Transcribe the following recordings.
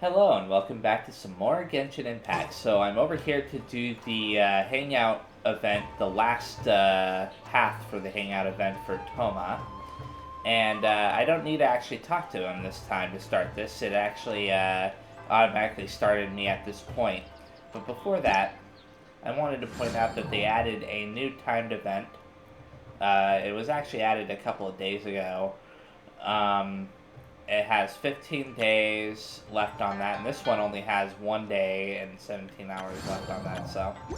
Hello and welcome back to some more Genshin Impact. So I'm over here to do the hangout event, the last path for the hangout event for Thoma. And I don't need to actually talk to him this time to start this. It actually automatically started me at this point. But before that, I wanted to point out that they added a new timed event. It was actually added a couple of days ago. It has 15 days left on that, and this one only has 1 day and 17 hours left on that, so... You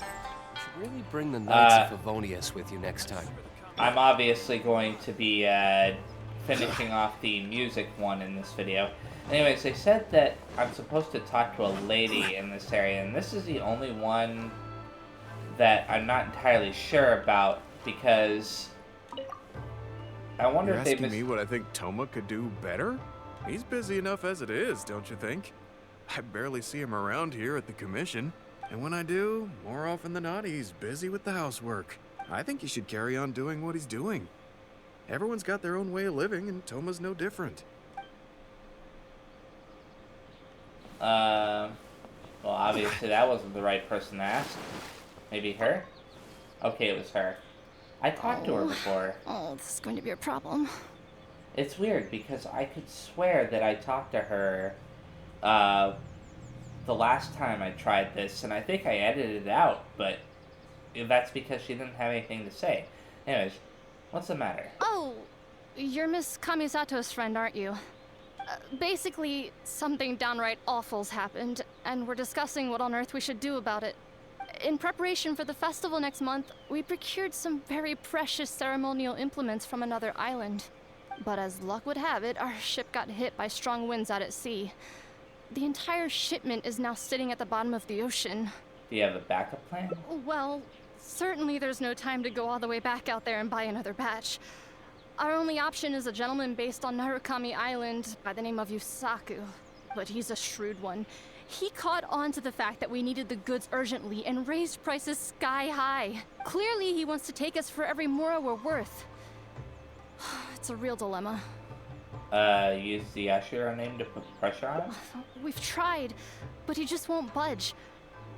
should really bring the Knights of Favonius with you next time. I'm obviously going to be finishing off the music one in this video. Anyways, they said that I'm supposed to talk to a lady in this area, and this is the only one that I'm not entirely sure about, because... I wonder You're if they asking me what I think Thoma could do better? He's busy enough as it is, don't you think? I barely see him around here at the commission. And when I do, more often than not, he's busy with the housework. I think he should carry on doing what he's doing. Everyone's got their own way of living, and Thoma's no different. Well, obviously that wasn't the right person to ask. Maybe her? Okay, it was her. I talked to her before. Oh, this is going to be a problem. It's weird because I could swear that I talked to her the last time I tried this, and I think I edited it out, but that's because she didn't have anything to say. Anyways, what's the matter? Oh, you're Miss Kamisato's friend, aren't you? Basically, something downright awful's happened, and we're discussing what on earth we should do about it. In preparation for the festival next month, we procured some very precious ceremonial implements from another island. But as luck would have it, our ship got hit by strong winds out at sea. The entire shipment is now sitting at the bottom of the ocean. Do you have a backup plan? Well, certainly there's no time to go all the way back out there and buy another batch. Our only option is a gentleman based on Narukami Island by the name of Yusaku. But he's a shrewd one. He caught on to the fact that we needed the goods urgently and raised prices sky high. Clearly he wants to take us for every mora we're worth. It's a real dilemma. Use the Ashura name to put pressure on him? We've tried, but he just won't budge.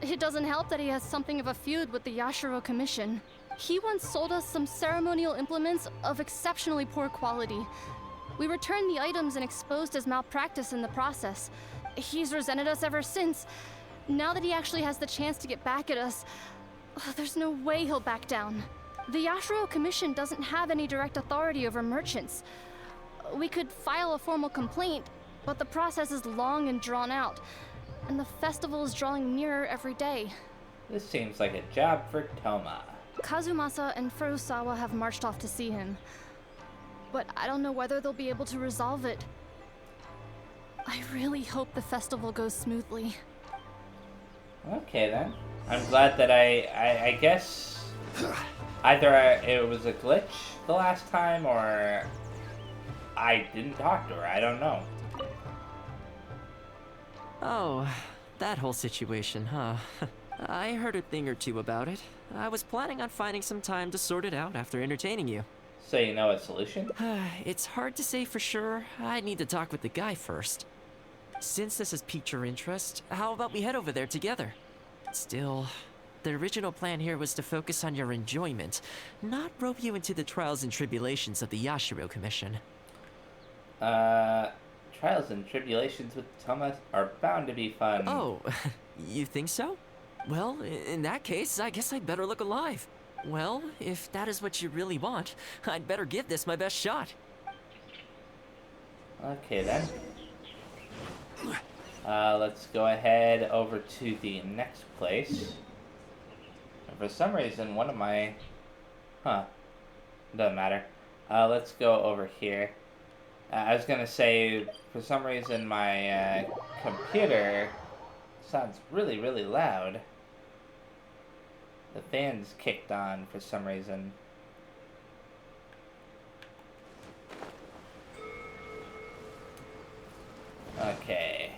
It doesn't help that he has something of a feud with the Yashiro Commission. He once sold us some ceremonial implements of exceptionally poor quality. We returned the items and exposed his malpractice in the process. He's resented us ever since. Now that he actually has the chance to get back at us, there's no way he'll back down. The Yashiro Commission doesn't have any direct authority over merchants. We could file a formal complaint, but the process is long and drawn out, and the festival is drawing nearer every day. This seems like a job for Thoma. Kazumasa and Furusawa have marched off to see him, but I don't know whether they'll be able to resolve it. I really hope the festival goes smoothly. Okay then. I'm glad that I guess either it was a glitch the last time or I didn't talk to her. I don't know. Oh, that whole situation, huh? I heard a thing or two about it. I was planning on finding some time to sort it out after entertaining you. So you know a solution? It's hard to say for sure. I'd need to talk with the guy first. Since this has piqued your interest, how about we head over there together? Still, the original plan here was to focus on your enjoyment, not rope you into the trials and tribulations of the Yashiro Commission. Trials and tribulations with Thoma are bound to be fun. Oh, you think so? Well, in that case, I guess I'd better look alive. Well, if that is what you really want, I'd better give this my best shot. Okay then. Let's go ahead over to the next place. And for some reason, one of my... Doesn't matter. Let's go over here. I was gonna say, for some reason, my computer sounds really, really loud. The fan's kicked on for some reason. Okay.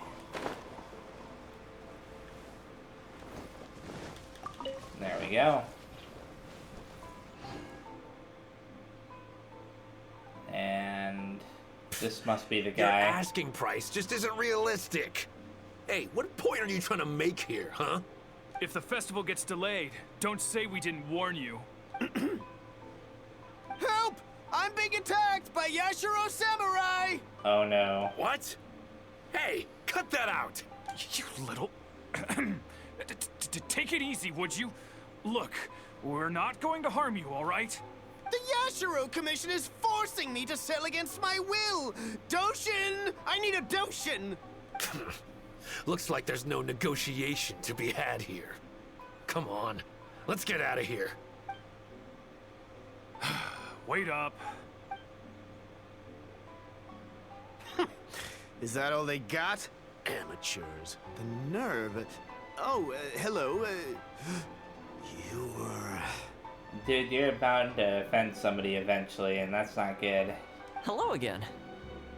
There we go. And this must be the Your guy. asking price just isn't realistic. Hey, what point are you trying to make here, huh? If the festival gets delayed, don't say we didn't warn you. Help! I'm being attacked by Yashiro Samurai! Oh no. What? Hey, cut that out! You little... Take it easy, would you? Look, we're not going to harm you, all right? The Yashiro Commission is forcing me to sell against my will! Doshin! I need a Doshin! Looks like there's no negotiation to be had here. Come on, let's get out of here. Wait up. Is that all they got? Amateurs. The nerve. Oh, hello. You were... Dude, you're bound to offend somebody eventually, and that's not good. Hello again.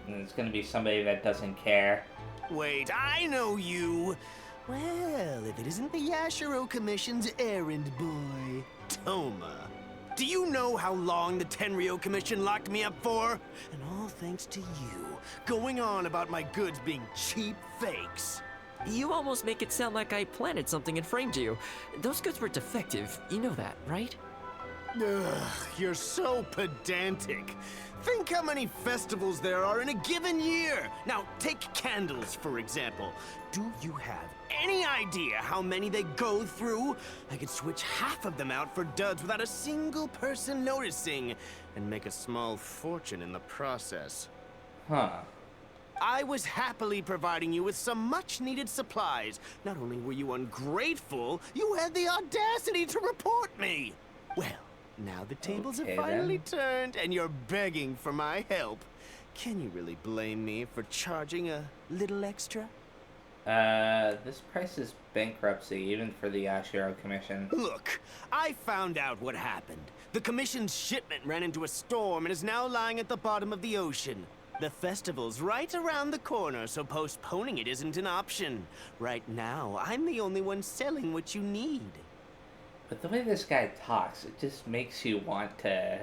And it's gonna be somebody that doesn't care. Wait, I know you! Well, if it isn't the Yashiro Commission's errand boy, Thoma. Do you know how long the Tenryo Commission locked me up for? And all thanks to you, going on about my goods being cheap fakes. You almost make it sound like I planted something and framed you. Those goods were defective. You know that, right? Ugh, you're so pedantic. Think how many festivals there are in a given year. Now, take candles, for example. Do you have any idea how many they go through? I could switch half of them out for duds without a single person noticing, and make a small fortune in the process. Huh. I was happily providing you with some much-needed supplies. Not only were you ungrateful, you had the audacity to report me. Well, now the tables have finally turned, and you're begging for my help. Can you really blame me for charging a little extra? This price is bankruptcy, even for the Yashiro Commission. Look, I found out what happened. The Commission's shipment ran into a storm and is now lying at the bottom of the ocean. The festival's right around the corner, so postponing it isn't an option. Right now, I'm the only one selling what you need. But the way this guy talks, it just makes you want to...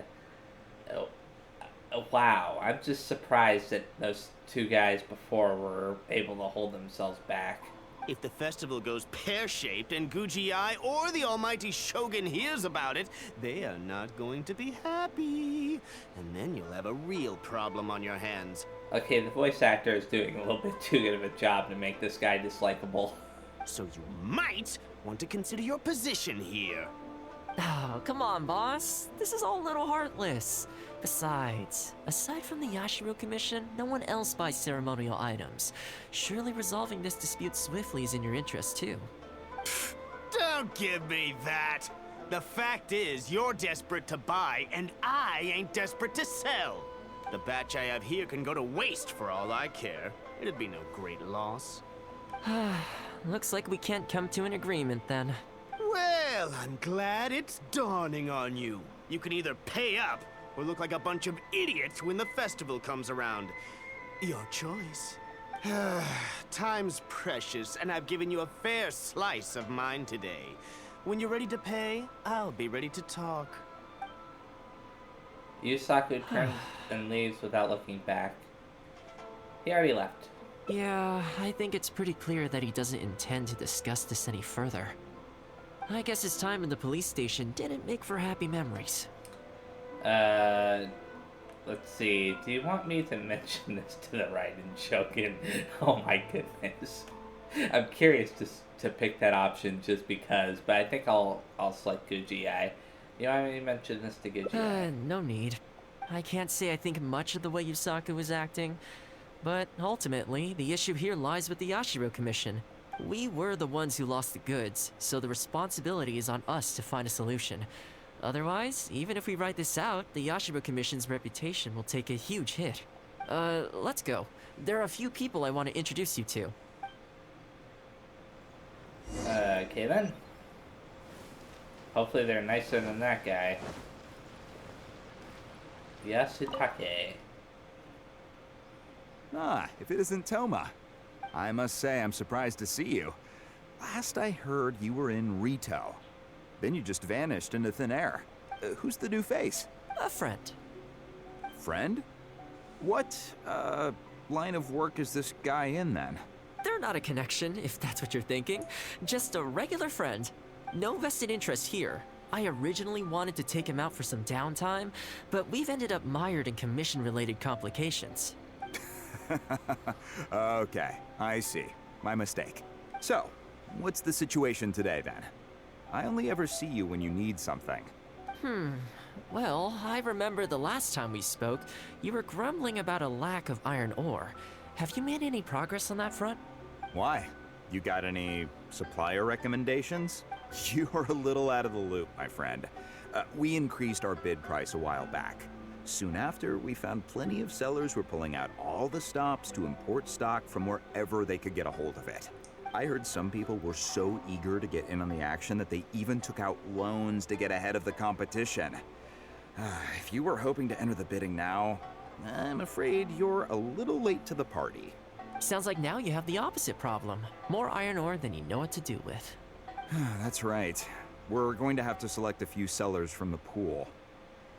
wow, I'm just surprised that those two guys before were able to hold themselves back. If the festival goes pear-shaped and Guji-ai or the almighty Shogun hears about it, they are not going to be happy. And then you'll have a real problem on your hands. Okay, the voice actor is doing a little bit too good of a job to make this guy dislikable. So you might want to consider your position here. Oh, come on, boss. This is all a little heartless. Besides, aside from the Yashiro Commission, no one else buys ceremonial items. Surely resolving this dispute swiftly is in your interest, too. Don't give me that! The fact is, you're desperate to buy, and I ain't desperate to sell. The batch I have here can go to waste for all I care. It'd be no great loss. Looks like we can't come to an agreement, then. Well, I'm glad it's dawning on you. You can either pay up, or look like a bunch of idiots when the festival comes around. Your choice. Time's precious, and I've given you a fair slice of mine today. When you're ready to pay, I'll be ready to talk. Yusaku turns and leaves without looking back. He already left. Yeah, I think it's pretty clear that he doesn't intend to discuss this any further. I guess his time in the police station didn't make for happy memories. Let's see. Do you want me to mention this to the Raiden Shogun? Oh my goodness. I'm curious to pick that option just because, but I think I'll select Guji-ai. You want me to mention this to Guji-ai? No need. I can't say I think much of the way Yusaku was acting, but ultimately, the issue here lies with the Yashiro Commission. We were the ones who lost the goods, so the responsibility is on us to find a solution. Otherwise, even if we write this out, the Yashiro Commission's reputation will take a huge hit. Let's go. There are a few people I want to introduce you to. Okay then. Hopefully they're nicer than that guy. Yasutake. Ah, if it isn't Thoma. I must say I'm surprised to see you. Last I heard, you were in Rito. Then you just vanished into thin air. Who's the new face? A friend. Friend? What, line of work is this guy in then? They're not a connection, if that's what you're thinking. Just a regular friend. No vested interest here. I originally wanted to take him out for some downtime, but we've ended up mired in commission-related complications. Okay, I see. My mistake. So, what's the situation today then? I only ever see you when you need something. Well, I remember the last time we spoke, you were grumbling about a lack of iron ore. Have you made any progress on that front? Why? You got any supplier recommendations? You're a little out of the loop, my friend. We increased our bid price a while back. Soon after, we found plenty of sellers were pulling out all the stops to import stock from wherever they could get a hold of it. I heard some people were so eager to get in on the action that they even took out loans to get ahead of the competition. If you were hoping to enter the bidding now, I'm afraid you're a little late to the party. Sounds like now you have the opposite problem. More iron ore than you know what to do with. That's right. We're going to have to select a few sellers from the pool.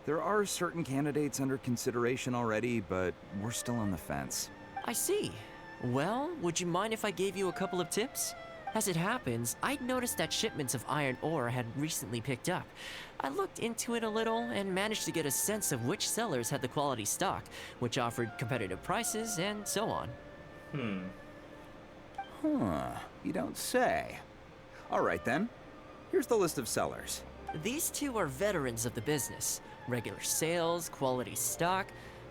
There are certain candidates under consideration already, but we're still on the fence. I see. Well, would you mind if I gave you a couple of tips? As it happens, I'd noticed that shipments of iron ore had recently picked up. I looked into it a little and managed to get a sense of which sellers had the quality stock, which offered competitive prices, and so on. You don't say. All right then. Here's the list of sellers. These two are veterans of the business. Regular sales, quality stock,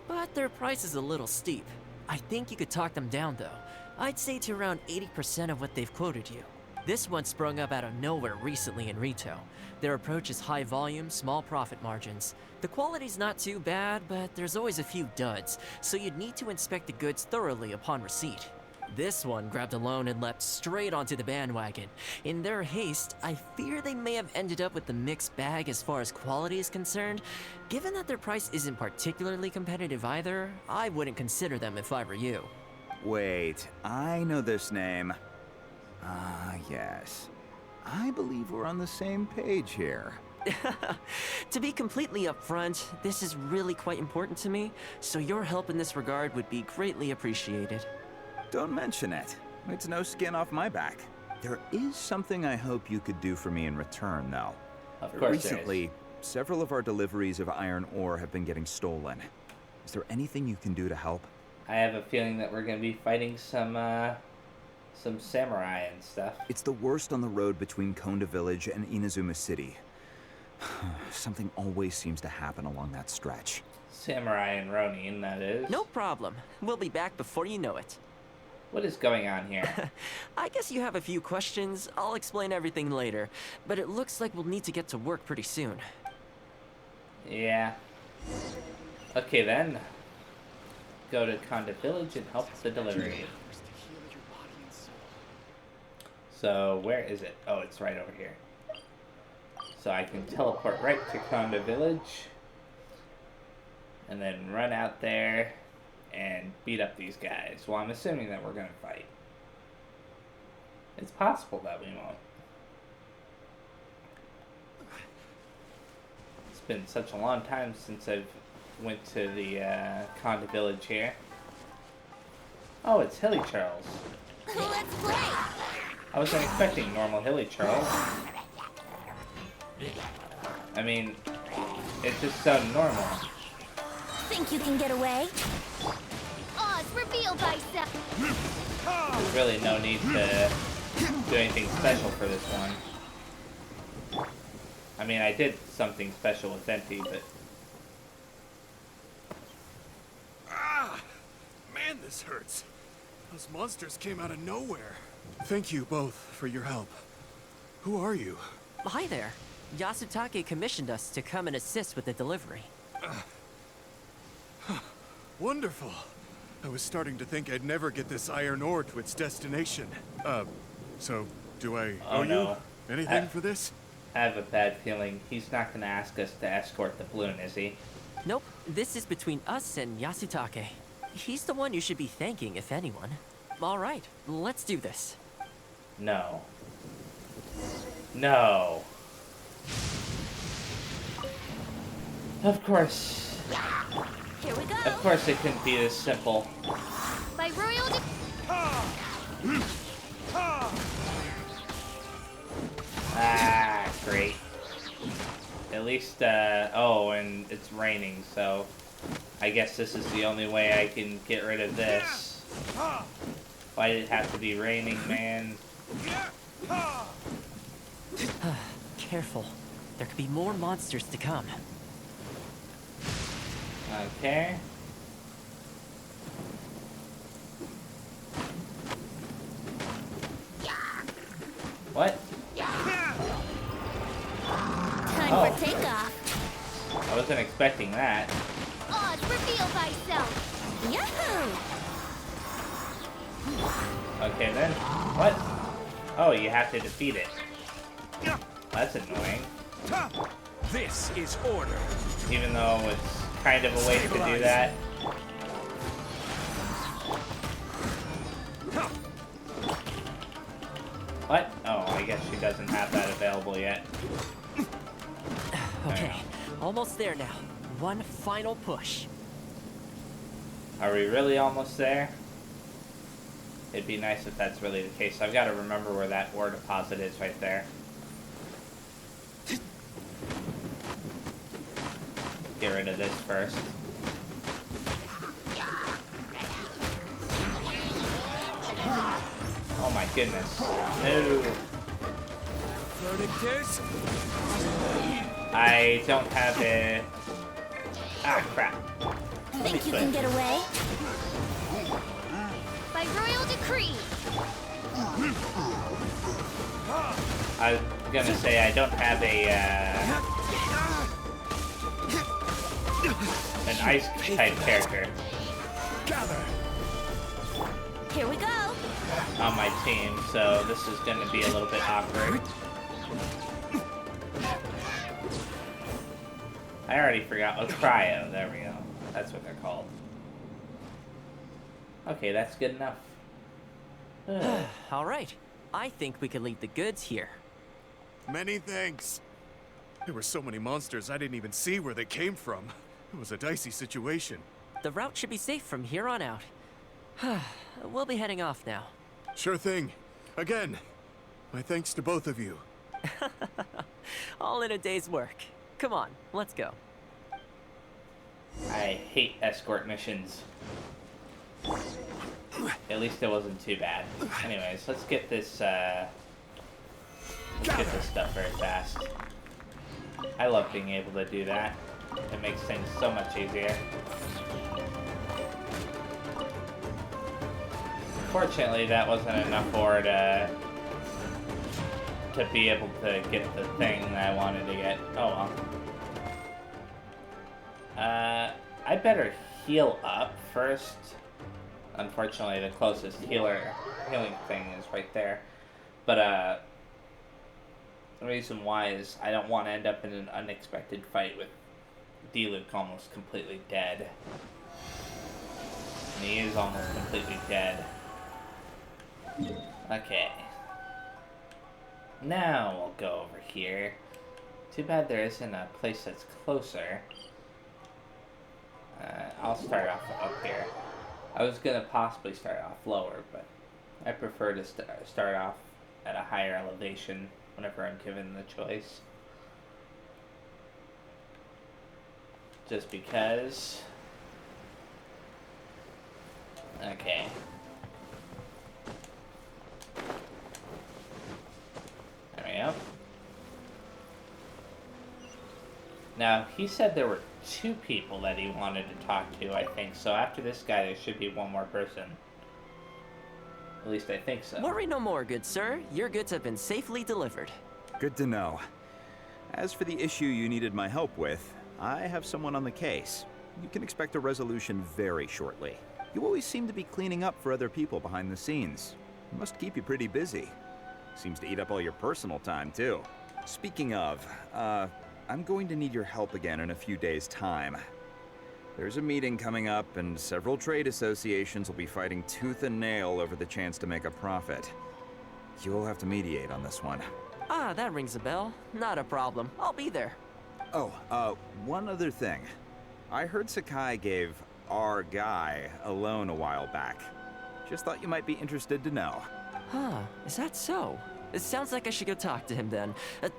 but their price is a little steep. I think you could talk them down though. I'd say to around 80% of what they've quoted you. This one sprung up out of nowhere recently in retail. Their approach is high volume, small profit margins. The quality's not too bad, but there's always a few duds, so you'd need to inspect the goods thoroughly upon receipt. This one grabbed a loan and leapt straight onto the bandwagon. In their haste, I fear they may have ended up with the mixed bag as far as quality is concerned. Given that their price isn't particularly competitive either, I wouldn't consider them if I were you. Wait, I know this name. Yes. I believe we're on the same page here. To be completely upfront, this is really quite important to me, so your help in this regard would be greatly appreciated. Don't mention it. It's no skin off my back. There is something I hope you could do for me in return, though. Of course Recently, several of our deliveries of iron ore have been getting stolen. Is there anything you can do to help? I have a feeling that we're going to be fighting some samurai and stuff. It's the worst on the road between Konda Village and Inazuma City. Something always seems to happen along that stretch. Samurai and Ronin, that is. No problem. We'll be back before you know it. What is going on here? I guess you have a few questions. I'll explain everything later, but it looks like we'll need to get to work pretty soon. Yeah. Okay then. Go to Konda Village and help the delivery. So where is it? Oh, it's right over here. So I can teleport right to Konda Village and then run out there and beat up these guys. Well, I'm assuming that we're gonna fight. It's possible that we won't. It's been such a long time since I've went to the Konda Village here. Oh, it's Hilly Charles. Let's play! I wasn't expecting normal Hilly Charles. I mean, it's just so normal. Think you can get away? Oz, reveal thyself! There's really no need to do anything special for this one. I mean, I did something special with Venti, but... Man, this hurts. Those monsters came out of nowhere. Thank you both for your help. Who are you? Hi there. Yasutake commissioned us to come and assist with the delivery. Wonderful. I was starting to think I'd never get this iron ore to its destination. So do I owe no. you anything for this? I have a bad feeling he's not going to ask us to escort the balloon, is he? Nope, this is between us and Yasutake. He's the one you should be thanking, if anyone. Alright, let's do this. No. No. Of course. Here we go! Of course it couldn't be this simple. By royal Ah, great. At least, oh, and it's raining, so I guess this is the only way I can get rid of this. Why did it have to be raining, man? Careful. There could be more monsters to come. Okay. What? Time for takeoff. I wasn't expecting that. Oz, reveal thyself. Yahoo! Okay then. What? Oh, you have to defeat it. That's annoying. This is order. Even though it's kind of a waste to do that. What? Oh, I guess she doesn't have that available yet. Okay, almost there now. One final push. Are we really almost there? It'd be nice if that's really the case. I've got to remember where that ore deposit is right there. Get rid of this first. Oh my goodness. No. I don't have it. Ah, crap. Think you can get away? By royal decree. I was gonna say I don't have a, an ice type character Here we go. on my team, so this is gonna be a little bit awkward. I already forgot. Oh, cryo. There we go. That's what they're called. Okay, that's good enough. All right. I think we can leave the goods here. Many thanks. There were so many monsters I didn't even see where they came from. It was a dicey situation. The route should be safe from here on out. We'll be heading off now. Sure thing. Again, my thanks to both of you. All in a day's work. Come on, let's go. I hate escort missions. At least it wasn't too bad. Anyways, let's get this stuff very fast. I love being able to do that. It makes things so much easier. Fortunately, that wasn't enough ore to be able to get the thing that I wanted to get. Oh well. I better heal up first. Unfortunately, the closest healing thing is right there. But the reason why is I don't want to end up in an unexpected fight with D-Luke almost completely dead. And he is almost completely dead. Okay. Now we'll go over here. Too bad there isn't a place that's closer. I'll start off up here. I was gonna possibly start off lower, but I prefer to start off at a higher elevation whenever I'm given the choice. Just because. Okay. There we go. Now, he said there were 2 people that he wanted to talk to, I think. So after this guy, there should be 1 more person. At least I think so. Worry no more, good sir. Your goods have been safely delivered. Good to know. As for the issue you needed my help with, I have someone on the case. You can expect a resolution very shortly. You always seem to be cleaning up for other people behind the scenes. It must keep you pretty busy. Seems to eat up all your personal time, too. Speaking of, I'm going to need your help again in a few days' time. There's a meeting coming up, and several trade associations will be fighting tooth and nail over the chance to make a profit. You'll have to mediate on this one. Ah, that rings a bell. Not a problem. I'll be there. Oh, one other thing. I heard Sakai gave our guy a loan a while back. Just thought you might be interested to know. Huh, is that so? It sounds like I should go talk to him then.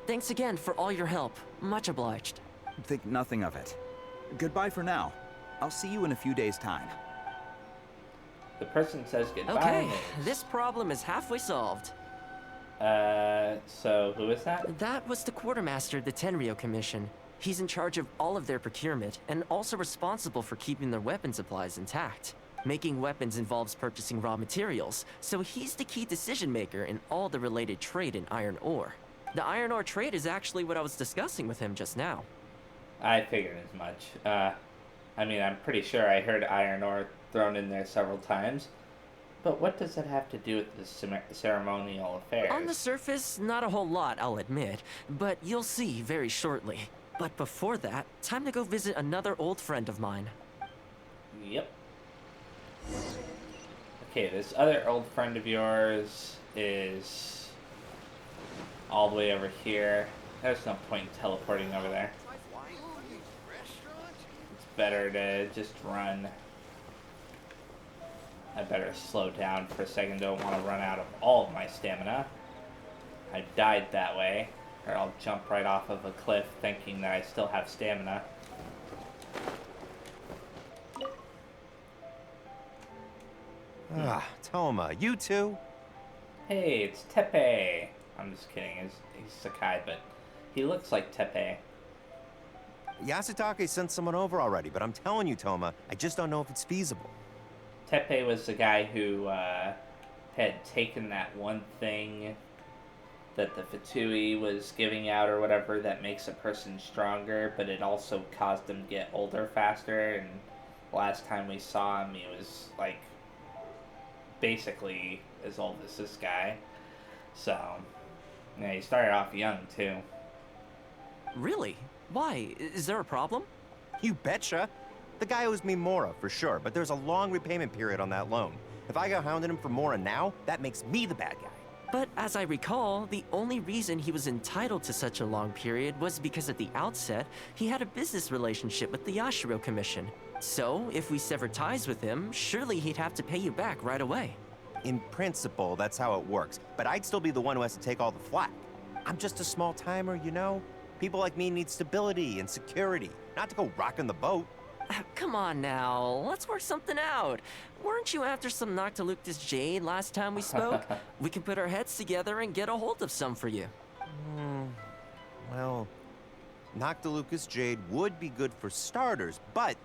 Thanks again for all your help. Much obliged. Think nothing of it. Goodbye for now. I'll see you in a few days' time. The person says goodbye. Okay, this problem is halfway solved. So who is that? That was the quartermaster of the Tenryo Commission. He's in charge of all of their procurement, and also responsible for keeping their weapon supplies intact. Making weapons involves purchasing raw materials, so he's the key decision maker in all the related trade in iron ore. The iron ore trade is actually what I was discussing with him just now. I figured as much. I mean, I'm pretty sure I heard iron ore thrown in there several times. But what does that have to do with the ceremonial affairs? On the surface, not a whole lot, I'll admit, but you'll see very shortly. But before that, time to go visit another old friend of mine. Yep. Okay, this other old friend of yours is all the way over here. There's no point in teleporting over there. It's better to just run. I better slow down for a second. Don't want to run out of all of my stamina. I died that way, or I'll jump right off of a cliff thinking that I still have stamina. Ah, Thoma, you too? Hey, it's Tepe. I'm just kidding. He's Sakai, but he looks like Tepe. Yasutake sent someone over already, but I'm telling you, Thoma, I just don't know if it's feasible. Tepe was the guy who had taken that one thing that the Fatui was giving out or whatever that makes a person stronger, but it also caused them to get older faster. And last time we saw him, he was like basically as old as this guy. So, yeah, he started off young too. Really? Why? Is there a problem? You betcha. The guy owes me Mora, for sure, but there's a long repayment period on that loan. If I go hounding him for Mora now, that makes me the bad guy. But as I recall, the only reason he was entitled to such a long period was because at the outset, he had a business relationship with the Yashiro Commission. So, if we sever ties with him, surely he'd have to pay you back right away. In principle, that's how it works, but I'd still be the one who has to take all the flack. I'm just a small timer, you know? People like me need stability and security, not to go rocking the boat. Come on now, let's work something out. Weren't you after some Noctiluctus Jade last time we spoke? We can put our heads together and get a hold of some for you. Well, Noctilucus Jade would be good for starters, but...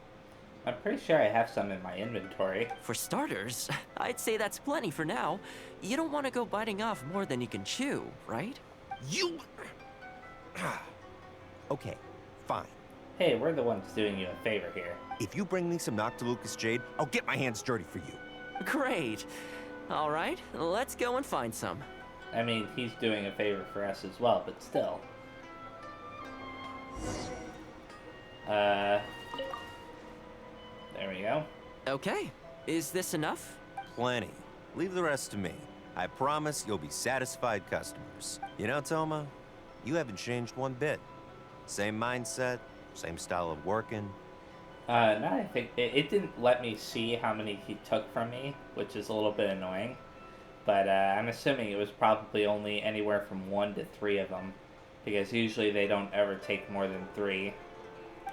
I'm pretty sure I have some in my inventory. For starters, I'd say that's plenty for now. You don't want to go biting off more than you can chew, right? You... Okay, fine. Hey, we're the ones doing you a favor here. If you bring me some Noctilucus Jade, I'll get my hands dirty for you. Great. All right, let's go and find some. I mean, he's doing a favor for us as well, but still. There we go. Okay, is this enough? Plenty. Leave the rest to me. I promise you'll be satisfied customers. You know, Thoma, you haven't changed one bit. Same mindset, same style of working. Now I think it didn't let me see how many he took from me, which is a little bit annoying. But I'm assuming it was probably only anywhere from 1 to 3 of them, because usually they don't ever take more than 3.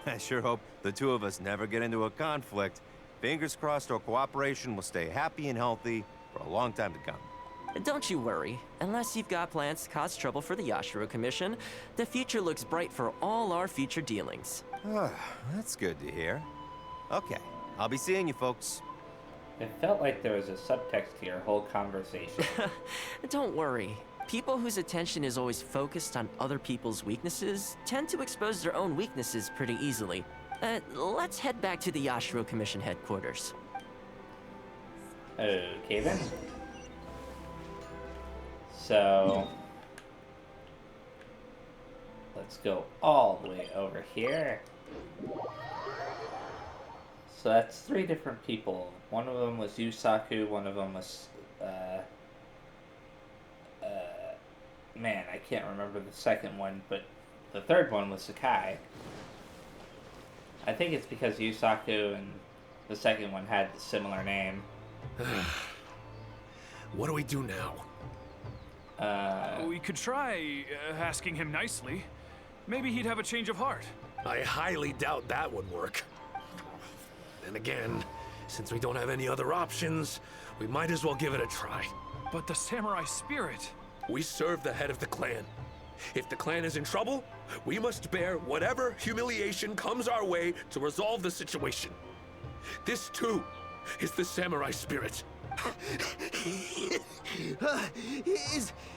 I sure hope the two of us never get into a conflict. Fingers crossed our cooperation will stay happy and healthy for a long time to come. Don't you worry. Unless you've got plans to cause trouble for the Yashiro Commission, the future looks bright for all our future dealings. That's good to hear. Okay, I'll be seeing you folks. It felt like there was a subtext to your whole conversation. Don't worry. People whose attention is always focused on other people's weaknesses tend to expose their own weaknesses pretty easily. Let's head back to the Yashiro Commission headquarters. Okay then. So, let's go all the way over here. So that's 3 different people. One of them was Yusaku, one of them was, man, I can't remember the second one, but the third one was Sakai. I think it's because Yusaku and the second one had a similar name. What do we do now? We could try asking him nicely. Maybe he'd have a change of heart. I highly doubt that would work. Then again, since we don't have any other options, we might as well give it a try. But the samurai spirit... We serve the head of the clan. If the clan is in trouble, we must bear whatever humiliation comes our way to resolve the situation. This, too, is the samurai spirit.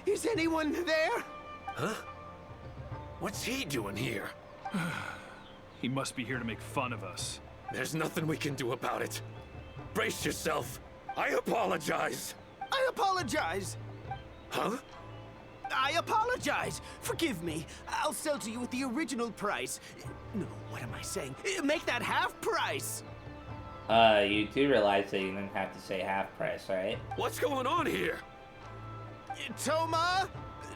Is anyone there? Huh? What's he doing here? He must be here to make fun of us. There's nothing we can do about it. Brace yourself. I apologize. I apologize. Huh? I apologize. Forgive me. I'll sell to you at the original price. No, what am I saying? Make that half price. You do realize that you didn't have to say half price, right? What's going on here? Thoma?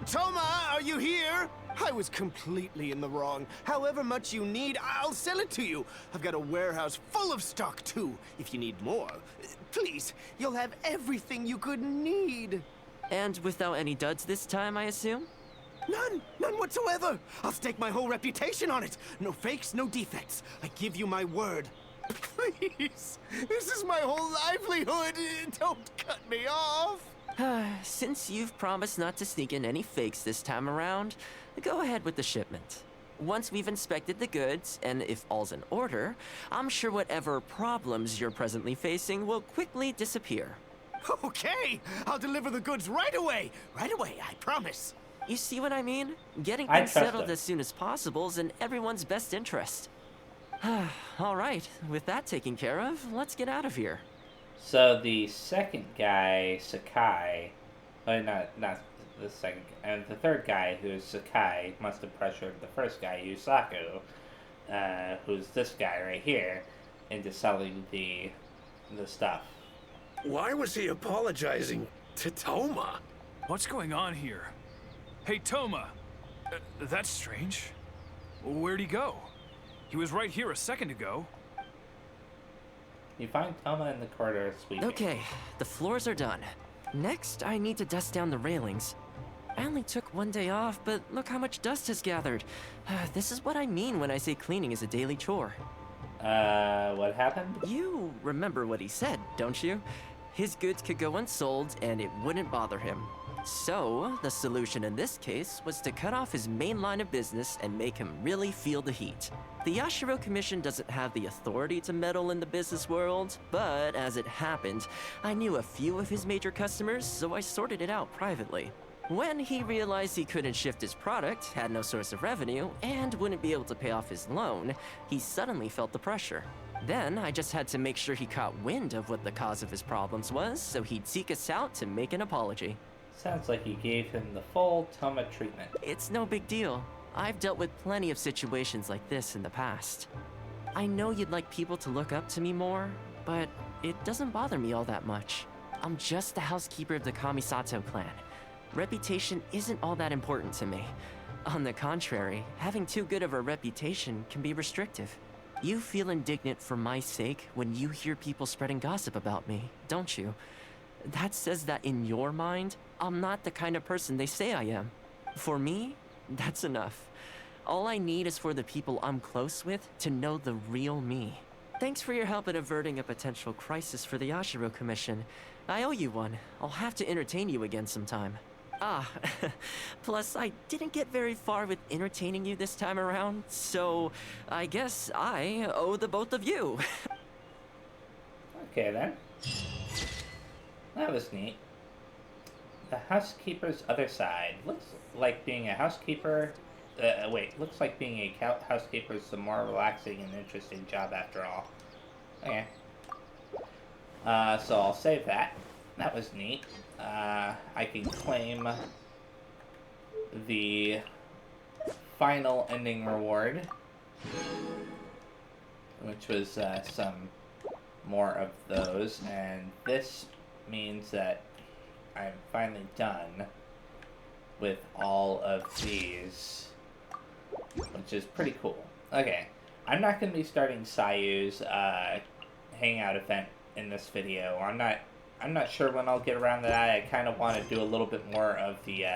Thoma, are you here? I was completely in the wrong. However much you need, I'll sell it to you. I've got a warehouse full of stock, too. If you need more, please, you'll have everything you could need. And without any duds this time, I assume? None whatsoever. I'll stake my whole reputation on it. No fakes, no defects. I give you my word. Please, this is my whole livelihood. Don't cut me off. Since you've promised not to sneak in any fakes this time around, go ahead with the shipment. Once we've inspected the goods, and if all's in order, I'm sure whatever problems you're presently facing will quickly disappear. Okay, I'll deliver the goods right away. Right away, I promise. You see what I mean? Getting I things trust settled him. as soon as possible is in everyone's best interest. All right, with that taken care of, let's get out of here. So the second guy, Sakai, not the second, and the third guy, who is Sakai, must have pressured the first guy, Yusaku, who's this guy right here, into selling the stuff. Why was he apologizing to Thoma? What's going on here? Hey, Thoma. That's strange. Where'd he go? He was right here a second ago. You find Thoma in the corridor sweeping. Okay, the floors are done. Next, I need to dust down the railings. I only took one day off, but look how much dust has gathered. This is what I mean when I say cleaning is a daily chore. What happened? You remember what he said, don't you? His goods could go unsold and it wouldn't bother him. So, the solution in this case was to cut off his main line of business and make him really feel the heat. The Yashiro Commission doesn't have the authority to meddle in the business world, but as it happened, I knew a few of his major customers, so I sorted it out privately. When he realized he couldn't shift his product, had no source of revenue, and wouldn't be able to pay off his loan, he suddenly felt the pressure. Then I just had to make sure he caught wind of what the cause of his problems was, so he'd seek us out to make an apology. Sounds like you gave him the full Thoma treatment. It's no big deal. I've dealt with plenty of situations like this in the past. I know you'd like people to look up to me more, but it doesn't bother me all that much. I'm just the housekeeper of the Kamisato clan. Reputation isn't all that important to me. On the contrary, having too good of a reputation can be restrictive. You feel indignant for my sake when you hear people spreading gossip about me, don't you? That says that in your mind, I'm not the kind of person they say I am. For me, that's enough. All I need is for the people I'm close with to know the real me. Thanks for your help in averting a potential crisis for the Yashiro Commission. I owe you one. I'll have to entertain you again sometime. Ah, plus I didn't get very far with entertaining you this time around, so I guess I owe the both of you. Okay then. That was neat. The housekeeper's other side. Looks like being a housekeeper... looks like being a housekeeper is the more relaxing and interesting job after all. Okay. So I'll save that. That was neat. I can claim the final ending reward, which was some more of those, and this means that I'm finally done with all of these, which is pretty cool. Okay, I'm not going to be starting Sayu's hangout event in this video. I'm not I'm not sure when I'll get around to that. I kind of want to do a little bit more of the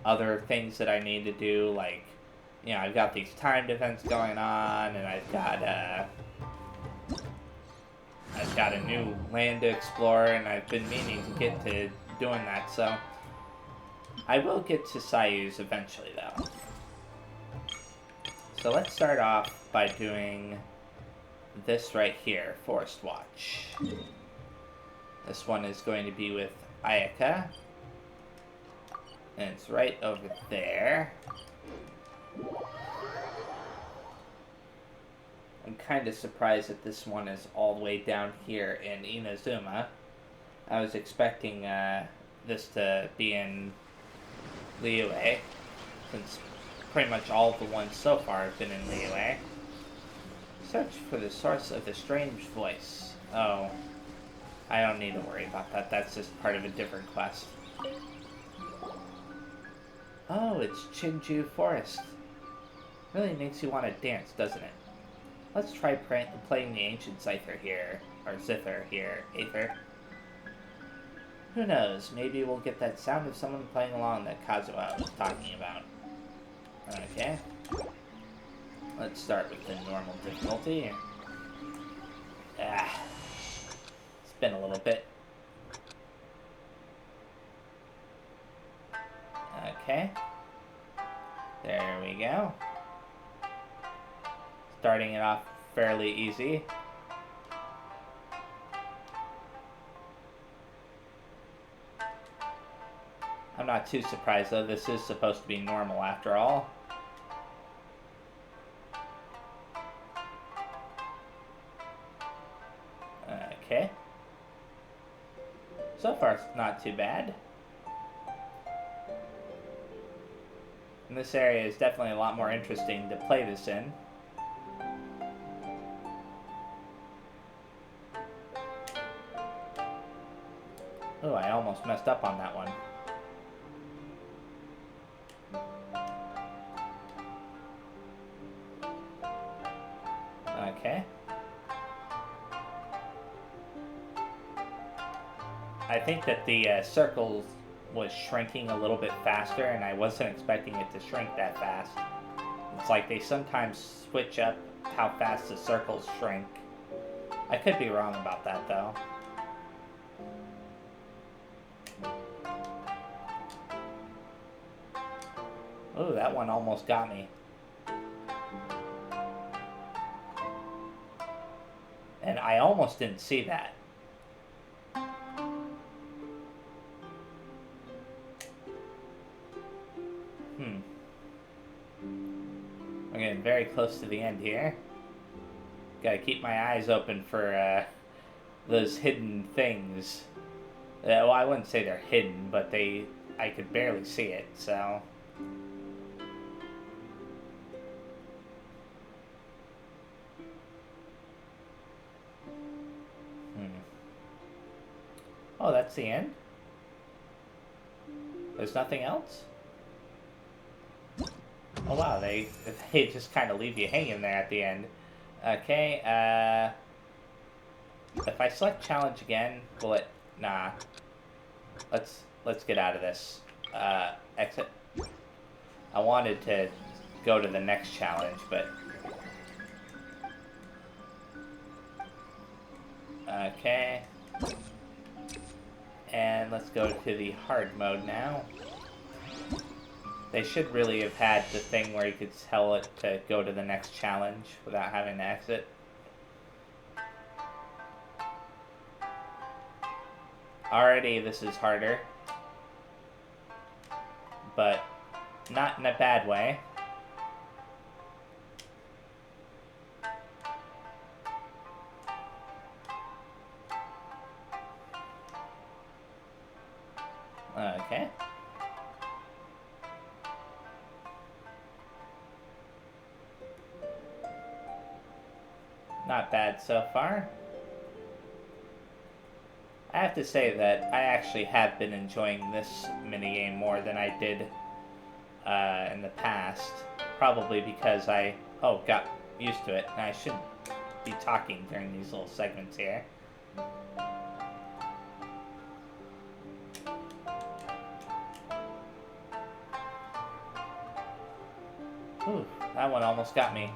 other things that I need to do. Like, you know, I've got these timed events going on, and I've got a new land to explore, and I've been meaning to get to doing that. So I will get to Sayus eventually, though. So let's start off by doing this right here, Forest Watch. This one is going to be with Ayaka. And it's right over there. I'm kind of surprised that this one is all the way down here in Inazuma. I was expecting this to be in Liyue, since pretty much all of the ones so far have been in Liyue. Search for the source of the strange voice. Oh, I don't need to worry about that. That's just part of a different quest. Oh, it's Chinju Forest. Really makes you want to dance, doesn't it? Let's try playing the ancient Zither here. Or Zither here, Aether. Who knows, maybe we'll get that sound of someone playing along that Kazuha was talking about. Okay. Let's start with the normal difficulty. It's been a little bit. Okay. There we go. Starting it off fairly easy. I'm not too surprised though, this is supposed to be normal after all. Okay. So far, it's not too bad. And this area is definitely a lot more interesting to play this in. Oh, I almost messed up on that one. Okay. I think that the circle was shrinking a little bit faster, and I wasn't expecting it to shrink that fast. It's like they sometimes switch up how fast the circles shrink. I could be wrong about that, though. Oh, that one almost got me. And I almost didn't see that. I'm getting very close to the end here. Gotta keep my eyes open for those hidden things. Well, I wouldn't say they're hidden, but I could barely see it, so... Oh, that's the end? There's nothing else? Oh wow, they just kind of leave you hanging there at the end. Okay, if I select challenge again, will it... Nah. Let's get out of this. Exit. I wanted to go to the next challenge, but... Okay. And let's go to the hard mode now. They should really have had the thing where you could tell it to go to the next challenge without having to exit. Already this is harder. But not in a bad way. Okay. Not bad so far. I have to say that I actually have been enjoying this minigame more than I did in the past. Probably because I got used to it, and I shouldn't be talking during these little segments here. Ooh, that one almost got me.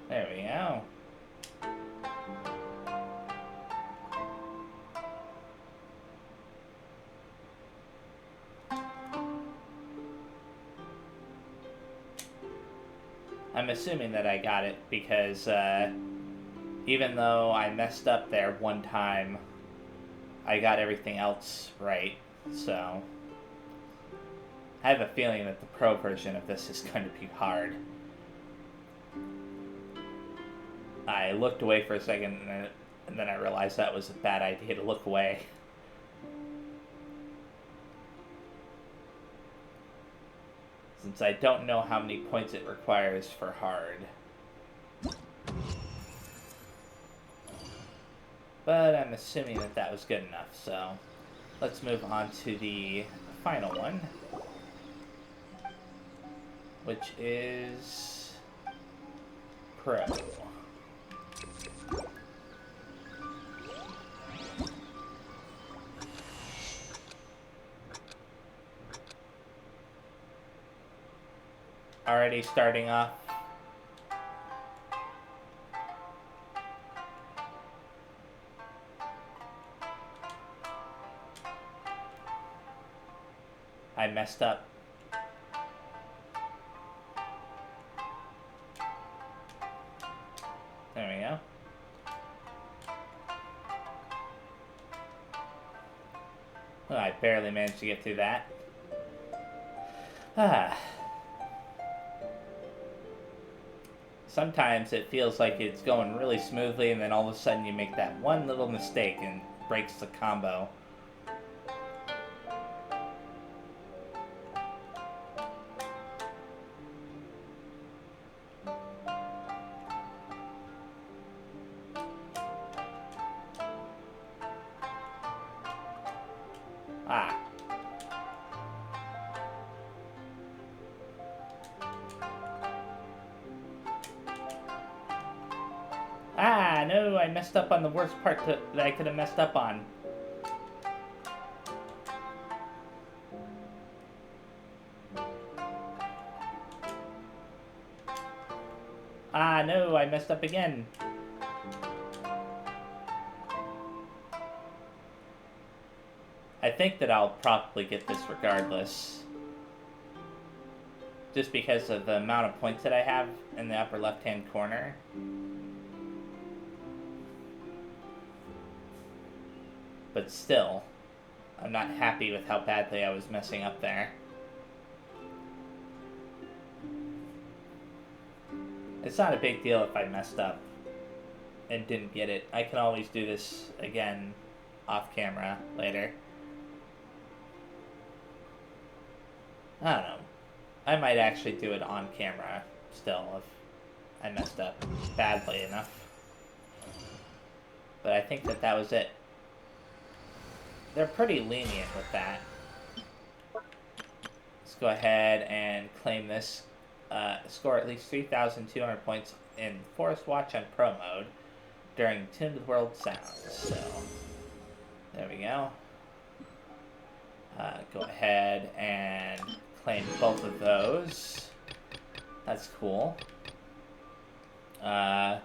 There we go. I'm assuming that I got it because even though I messed up there one time, I got everything else right. So I have a feeling that the pro version of this is going to be hard. I looked away for a second and then I realized that was a bad idea to look away. Since I don't know how many points it requires for hard. But I'm assuming that that was good enough, so let's move on to the final one, which is Pro. Already starting off. I messed up. There we go. Well, I barely managed to get through that. Sometimes it feels like it's going really smoothly and then all of a sudden you make that one little mistake and breaks the combo. No, I messed up on the worst part that I could have messed up on. No, I messed up again. I think that I'll probably get this regardless. Just because of the amount of points that I have in the upper left-hand corner. But still, I'm not happy with how badly I was messing up there. It's not a big deal if I messed up and didn't get it. I can always do this again off camera later. I don't know. I might actually do it on camera still if I messed up badly enough. But I think that that was it. They're pretty lenient with that. Let's go ahead and claim this. Score at least 3,200 points in Forest Watch on Pro mode during Tuned World Sounds. So, there we go. Go ahead and claim both of those. That's cool. Now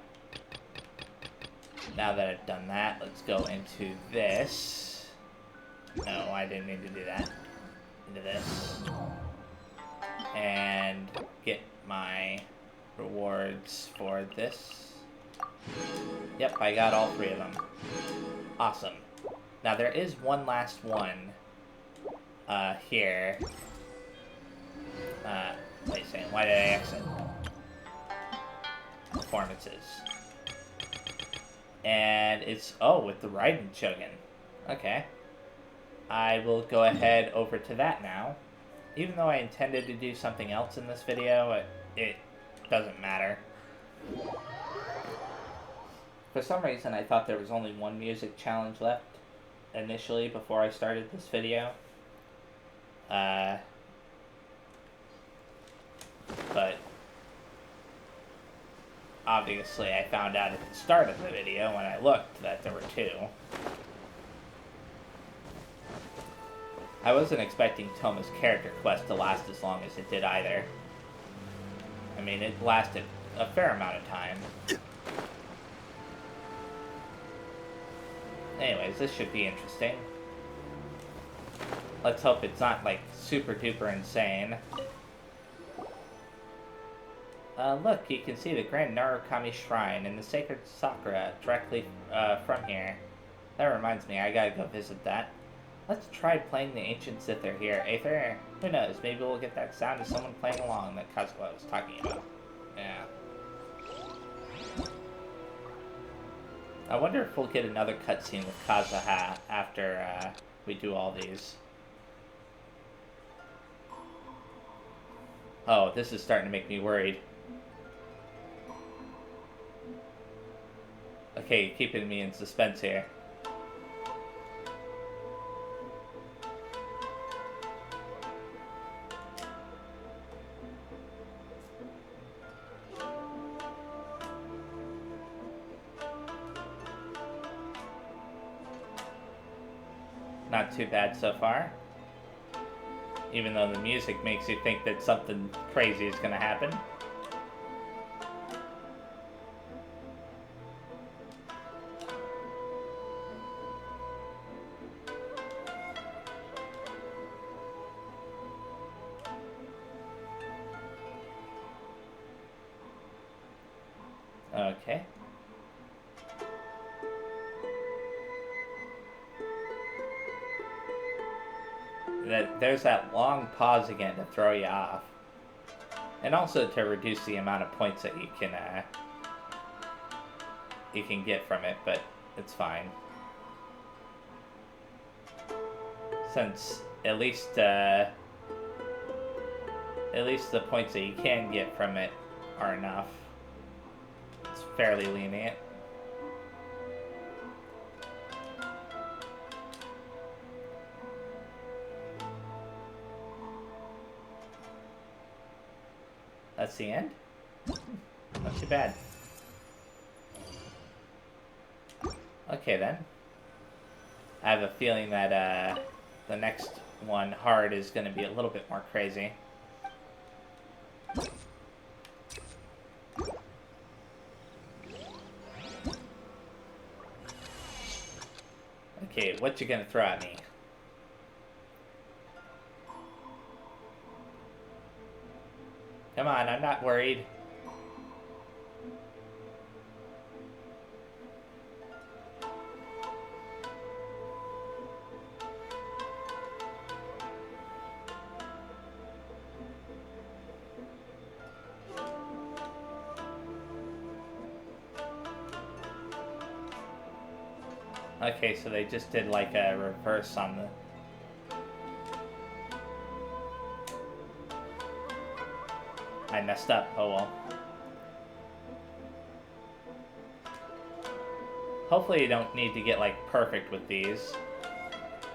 that I've done that, let's go into this. No, I didn't need to do that. Into this. And get my rewards for this. Yep, I got all three of them. Awesome. Now there is one last one here. Wait a second, why did I exit? Performances. And it's, oh, with the Raiden Shogun. Okay. I will go ahead over to that now. Even though I intended to do something else in this video, it doesn't matter. For some reason, I thought there was only one music challenge left initially before I started this video. But obviously I found out at the start of the video when I looked that there were 2. I wasn't expecting Thoma's character quest to last as long as it did either. I mean, it lasted a fair amount of time. Anyways, this should be interesting. Let's hope it's not, like, super duper insane. Look, you can see the Grand Narukami Shrine and the Sacred Sakura directly from here. That reminds me, I gotta go visit that. Let's try playing the ancient Zither here. Aether, who knows, maybe we'll get that sound of someone playing along that Kazuha was talking about. Yeah. I wonder if we'll get another cutscene with Kazuha after we do all these. Oh, this is starting to make me worried. Okay, you're keeping me in suspense here. Not too bad so far. Even though the music makes you think that something crazy is going to happen. Okay. There's that long pause again to throw you off. And also to reduce the amount of points that you can get from it, but it's fine. Since at least the points that you can get from it are enough. It's fairly lenient. That's the end? Not too bad. Okay then. I have a feeling that the next one, hard, is going to be a little bit more crazy. Okay, what you gonna throw at me? Come on, I'm not worried. Okay, so they just did like a reverse on the... I messed up, oh well. Hopefully you don't need to get like perfect with these.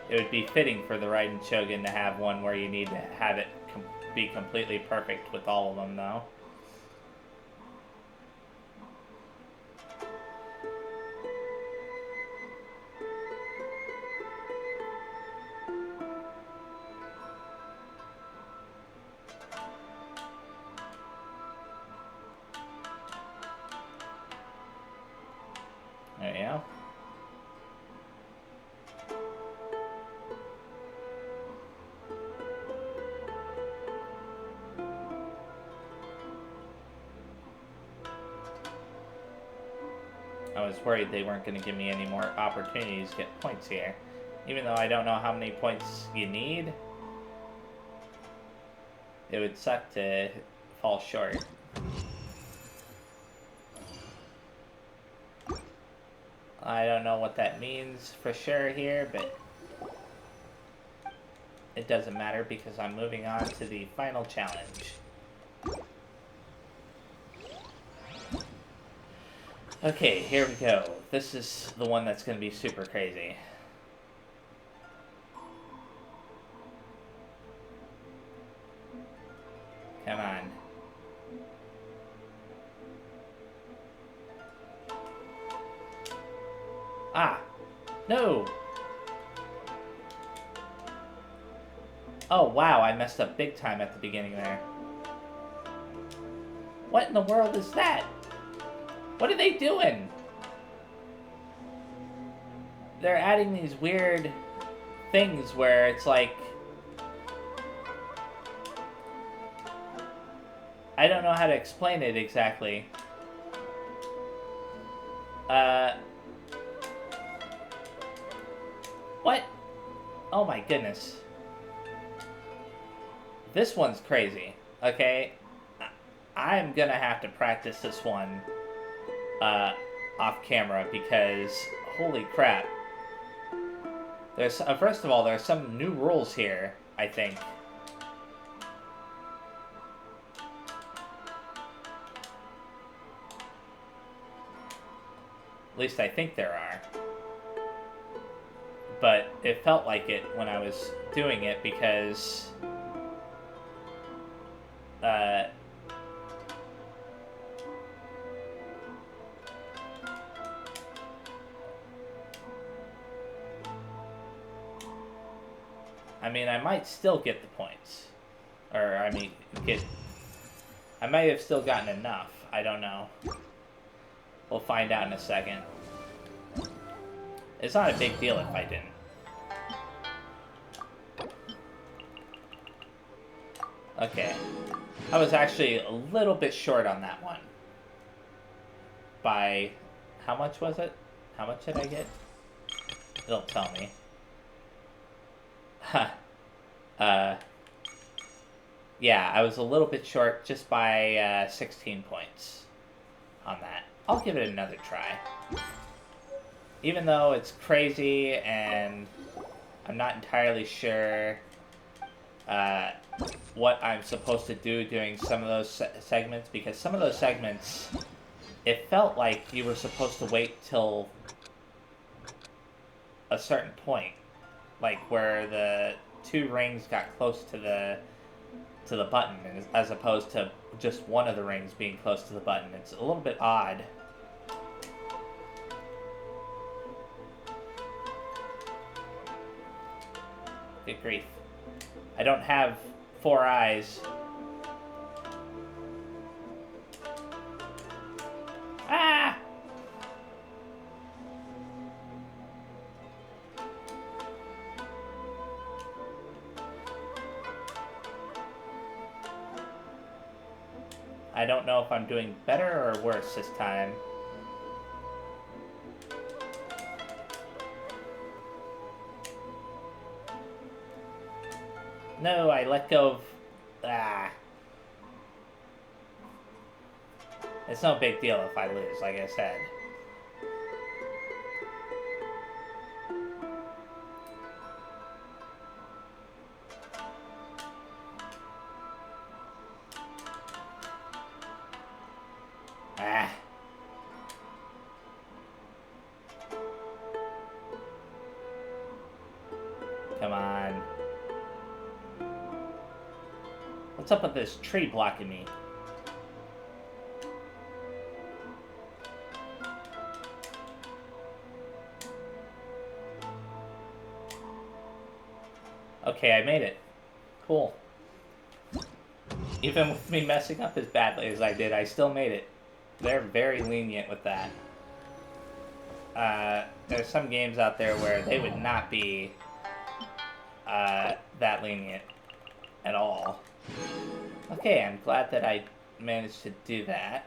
It would be fitting for the Raiden Shogun to have one where you need to have it be completely perfect with all of them though. There you go. I was worried they weren't going to give me any more opportunities to get points here. Even though I don't know how many points you need, it would suck to fall short. I don't know what that means for sure here, but it doesn't matter because I'm moving on to the final challenge. Okay, here we go. This is the one that's going to be super crazy. Ah! No! Oh, wow, I messed up big time at the beginning there. What in the world is that? What are they doing? They're adding these weird things where it's like... I don't know how to explain it exactly. What? Oh my goodness. This one's crazy, okay? I'm gonna have to practice this one off camera because holy crap. There's first of all, there's some new rules here, I think. At least I think there are. But it felt like it when I was doing it because I mean, I might still get the points. Or, I mean, I might have still gotten enough. I don't know. We'll find out in a second. It's not a big deal if I didn't. Okay. I was actually a little bit short on that one. By... how much was it? How much did I get? It'll tell me. Huh. Yeah, I was a little bit short just by 16 points on that. I'll give it another try. Even though it's crazy and I'm not entirely sure what I'm supposed to do during some of those segments, because some of those segments, it felt like you were supposed to wait till a certain point, like where the two rings got close to the button, as opposed to just one of the rings being close to the button. It's a little bit odd. Good grief. I don't have 4 eyes. Ah! I don't know if I'm doing better or worse this time. No, I let go of... Ah. It's no big deal if I lose, like I said. Ah. Come on. What's up with this tree blocking me? Okay, I made it. Cool. Even with me messing up as badly as I did, I still made it. They're very lenient with that. There's some games out there where they would not be that lenient at all. Okay, I'm glad that I managed to do that.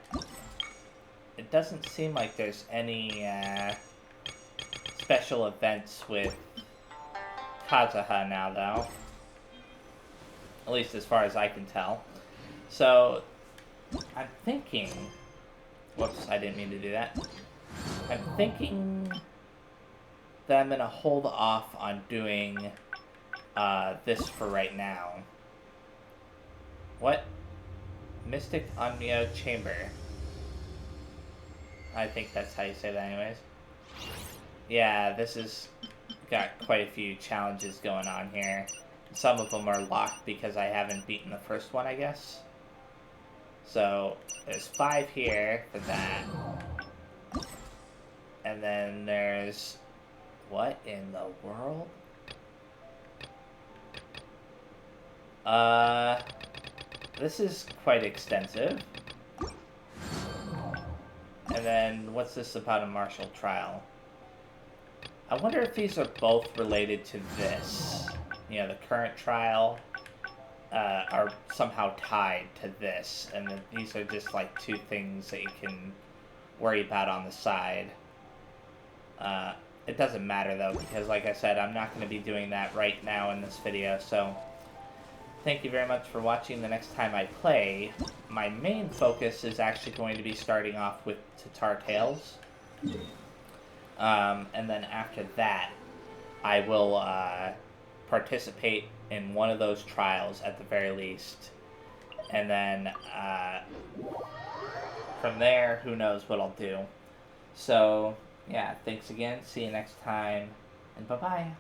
It doesn't seem like there's any special events with Kazuha now, though. At least as far as I can tell. So, I'm thinking... Whoops, I didn't mean to do that. I'm thinking that I'm going to hold off on doing this for right now. What? Mystic Omnio Chamber. I think that's how you say that anyways. Yeah, this has got quite a few challenges going on here. Some of them are locked because I haven't beaten the first one, I guess. So, there's 5 here for that. And then then there's... What in the world? This is quite extensive. And then, what's this about a martial trial? I wonder if these are both related to this. You know, the current trial are somehow tied to this. And then these are just like two things that you can worry about on the side. It doesn't matter though, because like I said, I'm not going to be doing that right now in this video, so... Thank you very much for watching. The next time I play, my main focus is actually going to be starting off with Tatar Tales. And then after that, I will participate in one of those trials at the very least. And then from there, who knows what I'll do. So, yeah, thanks again. See you next time. And bye-bye.